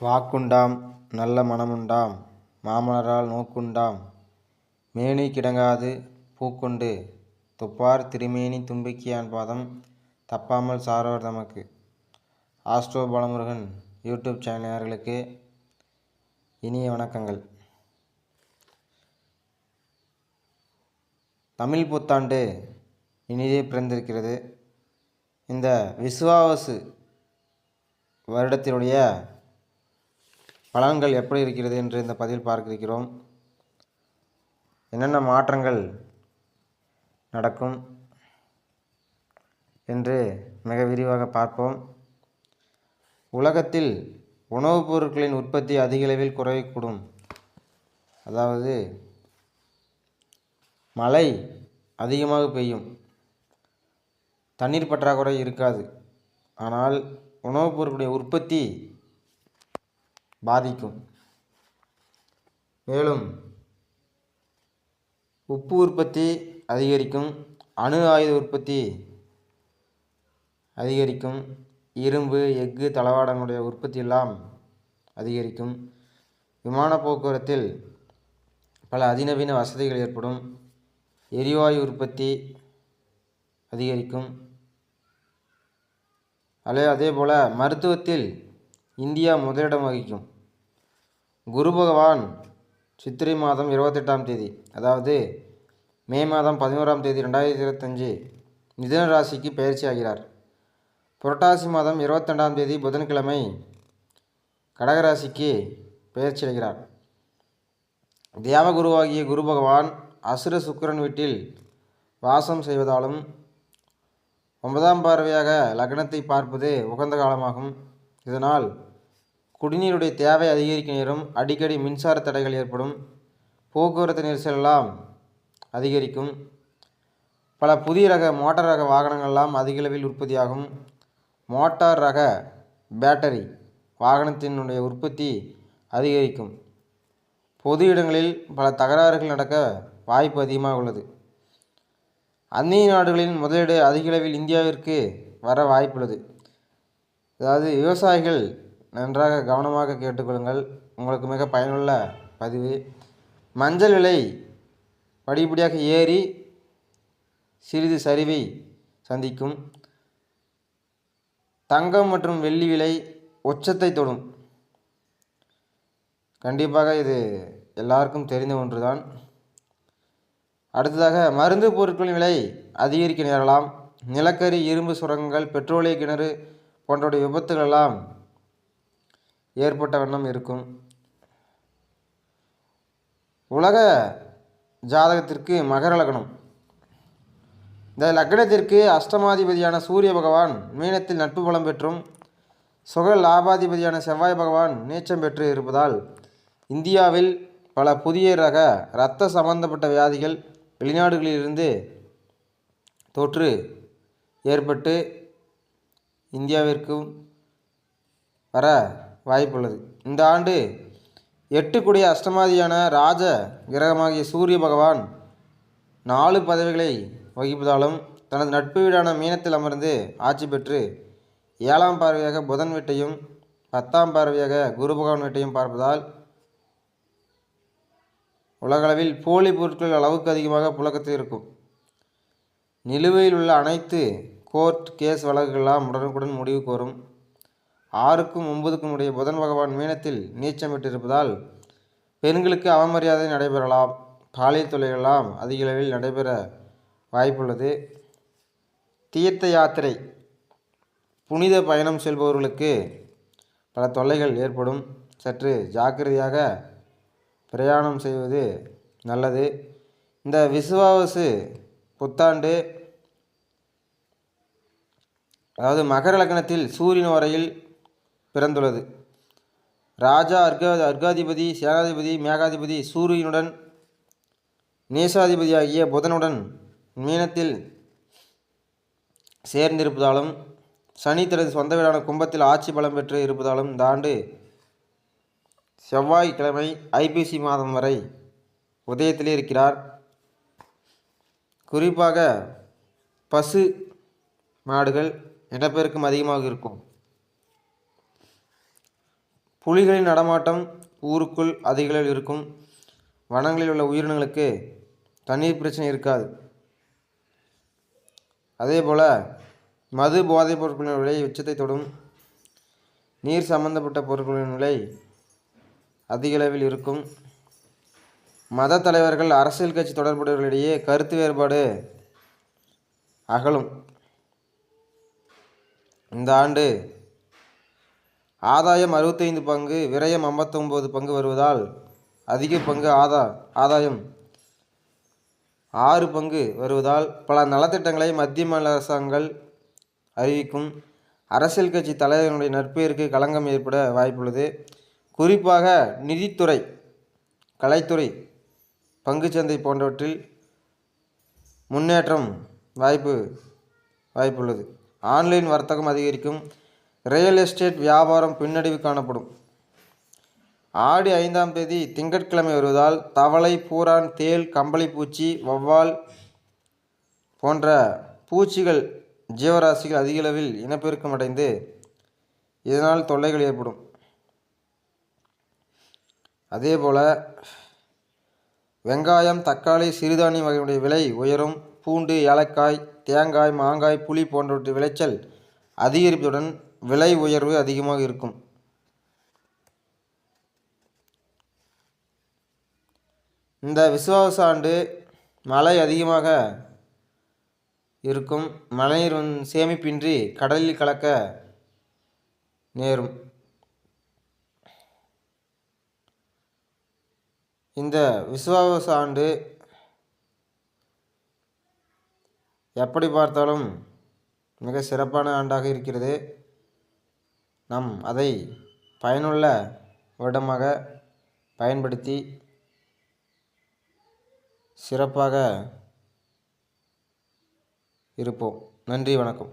வாக்குண்டாம் நல்ல மனமுண்டாம் மாமலரால் நோக்குண்டாம் மேனி கிடங்காது பூக்கொண்டு துப்பார் திருமேனி தும்பிக்கையான் பாதம் தப்பாமல் சாரோர் தமக்கு. ஆஸ்ட்ரோ பாலமுருகன் யூடியூப் சேனல் நேயர்களுக்கு இனிய வணக்கங்கள். தமிழ் புத்தாண்டு இனிதே பிறந்திருக்கிறது. இந்த விசுவாவசு வருடத்தினுடைய பலன்கள் எப்படி இருக்கிறது என்று இந்த பதிவில் பார்க்க இருக்கிறோம். என்னென்ன மாற்றங்கள் நடக்கும் என்று மிக விரிவாக பார்ப்போம். உலகத்தில் உணவுப் பொருட்களின் உற்பத்தி அதிக அளவில் குறையக்கூடும். அதாவது மழை அதிகமாக பெய்யும், தண்ணீர் பற்றாக்குறை இருக்காது. ஆனால் உணவுப் பொருட்களுடைய உற்பத்தி பாதிக்கும். மேலும் உப்பு உற்பத்தி அதிகரிக்கும், அணு ஆயுத உற்பத்தி அதிகரிக்கும், இரும்பு எஃகு தளவாடங்களுடைய உற்பத்தி எல்லாம் அதிகரிக்கும். விமான போக்குவரத்தில் பல அதிநவீன வசதிகள் ஏற்படும். எரிவாயு உற்பத்தி அதிகரிக்கும். அதேபோல் மருத்துவத்தில் இந்தியா முதலிடம் வகிக்கும். குரு பகவான் சித்திரை மாதம் 28ஆம் தேதி, அதாவது மே மாதம் 11ஆம் தேதி 2025 மிதுன ராசிக்கு பயிற்சி ஆகிறார். புரட்டாசி மாதம் 22ஆம் தேதி புதன்கிழமை கடகராசிக்கு பயிற்சி அடைகிறார். தேவகுருவாகிய குரு பகவான் அசுர சுக்கிரன் வீட்டில் வாசம் செய்வதாலும் 9ஆம் பார்வையாக லக்னத்தை பார்ப்பது உகந்த காலமாகும். இதனால் குடிநீருடைய தேவை அதிகரிக்க நேரும். அடிக்கடி மின்சார தடைகள் ஏற்படும். போக்குவரத்து நெரிசல் எல்லாம் அதிகரிக்கும். பல புதிய ரக மோட்டார் ரக வாகனங்கள்லாம் அதிக அளவில் உற்பத்தியாகும். மோட்டார் ரக பேட்டரி வாகனத்தினுடைய உற்பத்தி அதிகரிக்கும். பொது இடங்களில் பல தகராறுகள் நடக்க வாய்ப்பு அதிகமாக உள்ளது. அந்நிய நாடுகளின் முதலீடு அதிக அளவில் இந்தியாவிற்கு வர வாய்ப்புள்ளது. அதாவது விவசாயிகள் நன்றாக கவனமாக கேட்டுக்கொள்ளுங்கள். உங்களுக்கு மிக பயனுள்ள பதிவு. மஞ்சள் விலை படிப்படியாக ஏறி சிறிது சரிவை சந்திக்கும். தங்கம் மற்றும் வெள்ளி விலை உச்சத்தை தொடும். கண்டிப்பாக இது எல்லாருக்கும் தெரிந்த ஒன்றுதான். அடுத்ததாக மருந்து பொருட்களின் விலை அதிகரிக்க நேரலாம். நிலக்கரி, இரும்பு சுரங்கங்கள், பெட்ரோலிய கிணறு போன்றவற்றை விபத்துகள் எல்லாம் ஏற்பட்ட வண்ணம் இருக்கும். உலக ஜாதகத்திற்கு மகர லக்னம். இந்த லக்னத்திற்கு அஷ்டமாதிபதியான சூரிய பகவான் மீனத்தில் நட்பு பலம் பெற்றும் சுக லாபாதிபதியான செவ்வாய் பகவான் நீச்சம் பெற்று இருப்பதால் இந்தியாவில் பல புதிய ரக இரத்த சம்பந்தப்பட்ட வியாதிகள் வெளிநாடுகளிலிருந்து தொற்று ஏற்பட்டு இந்தியாவிற்கும் வர வாய்ப்புள்ளது. இந்த ஆண்டு 8 கூடிய அஷ்டமாதியான ராஜ கிரகமாகிய சூரிய பகவான் 4 பதவிகளை வகிப்பதாலும் தனது நட்பு வீடான மீனத்தில் அமர்ந்து ஆட்சி பெற்று 7ஆம் பார்வையாக புதன் வீட்டையும் 10ஆம் பார்வையாக குரு பகவான் வீட்டையும் பார்ப்பதால் உலகளவில் போலி பொருட்கள் அளவுக்கு அதிகமாக புழக்கத்தில் இருக்கும். நிலுவையில் உள்ள அனைத்து கோர்ட் கேஸ் வழக்குகளெல்லாம் உடனுக்குடன் முடிவுக்கு வரும். 6க்கும் 9க்கும் உடைய புதன் பகவான் மீனத்தில் நீச்சம் பெற்றிருப்பதால் பெண்களுக்கு அவமரியாதை நடைபெறலாம். பாலியல் தொல்லைகளெல்லாம் அதிக அளவில் நடைபெற வாய்ப்புள்ளது. தீர்த்த யாத்திரை புனித பயணம் செல்பவர்களுக்கு பல தொல்லைகள் ஏற்படும். சற்று ஜாக்கிரதையாக பிரயாணம் செய்வது நல்லது. இந்த விசுவாவசு புத்தாண்டு, அதாவது மகர லக்னத்தில் சூரியன் வரையில் பிறந்துள்ளது. ராஜா அர்காதிபதி, சேனாதிபதி, மேகாதிபதி சூரியனுடன் நேசாதிபதியாகிய புதனுடன் மீனத்தில் சேர்ந்திருப்பதாலும் சனி தனது சொந்த வீடான கும்பத்தில் ஆட்சி பலம் பெற்று இருப்பதாலும் இந்த ஆண்டு செவ்வாய்க்கிழமை ஐப்பசி மாதம் வரை உதயத்திலே இருக்கிறார். குறிப்பாக பசு மாடுகள் இனப்பெருக்கம் அதிகமாக இருக்கும். புலிகளின் நடமாட்டம் ஊருக்குள் அதிகளவில் இருக்கும். வனங்களில் உள்ள உயிரினங்களுக்கு தண்ணீர் பிரச்சனை இருக்காது. அதேபோல் மது போதைப் பொருட்களின் விலை உச்சத்தை தொடும். நீர் சம்பந்தப்பட்ட பொருட்களின் விலை அதிகளவில் இருக்கும். மத தலைவர்கள் அரசியல் கட்சி தொடர்புடையவர்களிடையே கருத்து வேறுபாடு அகலும். இந்த ஆண்டு ஆதாயம் 65 பங்கு, விரயம் 59 பங்கு வருவதால் அதிக பங்கு ஆதாயம் 6 பங்கு வருவதால் பல நலத்திட்டங்களை மத்திய மாநில அரசாங்கங்கள் அறிவிக்கும். அரசியல் கட்சி தலைவர்களுடைய நற்பெயருக்கு களங்கம் ஏற்பட வாய்ப்புள்ளது. குறிப்பாக நிதித்துறை, கலைத்துறை, பங்குச்சந்தை போன்றவற்றில் முன்னேற்றம் வாய்ப்புள்ளது. ஆன்லைன் வர்த்தகம் அதிகரிக்கும். ரியல் எஸ்டேட் வியாபாரம் பின்னடைவு காணப்படும். ஆடி 5ஆம் தேதி திங்கட்கிழமை வருவதால் தவளை, பூரான், தேள், கம்பளிப்பூச்சி, வௌவால் போன்ற பூச்சிகள் ஜீவராசிகள் அதிகளவில் இனப்பெருக்கம் அடைந்து இதனால் தொல்லைகள் ஏற்படும். அதேபோல் வெங்காயம், தக்காளி, சிறுதானிய வகையுடைய விலை உயரும். பூண்டு, ஏலக்காய், தேங்காய், மாங்காய், புளி போன்றவற்றின் விளைச்சல் அதிகரிப்பதுடன் விலை உயர்வு அதிகமாக இருக்கும். இந்த விசுவாச ஆண்டு மழை அதிகமாக இருக்கும். மழைநீர் சேமிப்பின்றி கடலில் கலக்க நேரும். இந்த விசுவாச ஆண்டு எப்படி பார்த்தாலும் மிக சிறப்பான ஆண்டாக இருக்கிறது. நாம் அதை பயனுள்ள வருடமாக பயன்படுத்தி சிறப்பாக இருப்போம். நன்றி, வணக்கம்.